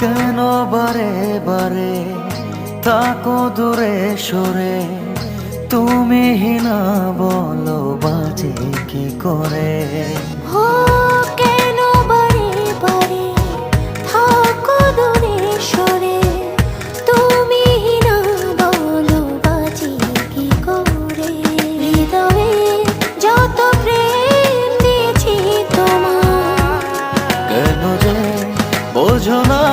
কেন বারে বারে থাকো দূরে সরে, তুমি না বলো বাজে কি করে। ও কেন বারে বারে থাকো দূরে সরে, তুমি না বলো বাজে কি করে। হৃদয়ে যত প্রেম দিয়েছি তোমার, কেন যে বোঝো না